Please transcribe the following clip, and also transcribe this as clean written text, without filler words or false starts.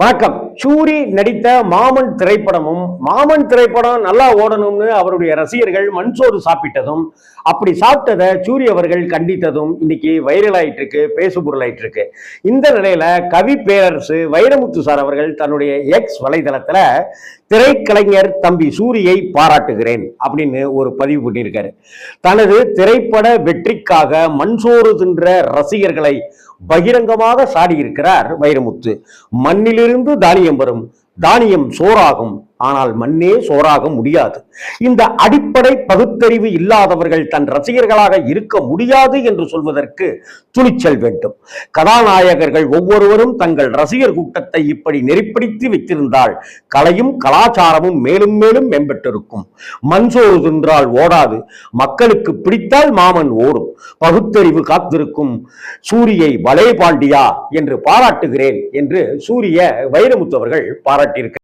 வணக்கம். சூரி நடித்த மாமன் திரைப்படம் நல்லா ஓடணும்னு அவருடைய ரசிகர்கள் மண்சோறு சாப்பிட்டதும், அப்படி சாப்பிட்டதை சூரி அவர்கள் கண்டித்ததும் இன்னைக்கு வைரல் ஆயிட்டு இருக்கு, பேசுபொருள் ஆயிட்டு இருக்கு. இந்த நிலையில கவி பேரரசு வைரமுத்து சார் அவர்கள் தன்னுடைய எக்ஸ் வலைதளத்துல திரைக்கலைஞர் தம்பி சூரியை பாராட்டுகிறேன் அப்படின்னு ஒரு பதிவு பண்ணியிருக்காரு. தனது திரைப்பட வெற்றிக்காக மண்சோறு தின்ற ரசிகர்களை பகிரங்கமாக சாடியிருக்கிறார் வைரமுத்து. மண்ணிலிருந்து தானியம் வரும், தானியம் சோறாகும், ஆனால் மண்ணே சோறாக முடியாது. இந்த அடிப்படை பகுத்தறிவு இல்லாதவர்கள் தன் ரசிகர்களாக இருக்க முடியாது என்று சொல்வதற்கு துணிச்சல் வேண்டும். கதாநாயகர்கள் ஒவ்வொருவரும் தங்கள் ரசிகர் கூட்டத்தை இப்படி நெறிப்படுத்தி வைத்திருந்தால் கலையும் கலாச்சாரமும் மேலும் மேலும் மேம்பட்டிருக்கும். மண்சோறு தின்றால் ஓடாது, மக்களுக்கு பிடித்தால் மாமன் ஓடும். பகுத்தறிவு காத்திருக்கும் சூரியை பலே பாண்டியா என்று பாராட்டுகிறேன் என்று சூரிய வைரமுத்து அவர்கள் பாராட்டியிருக்கிறார்.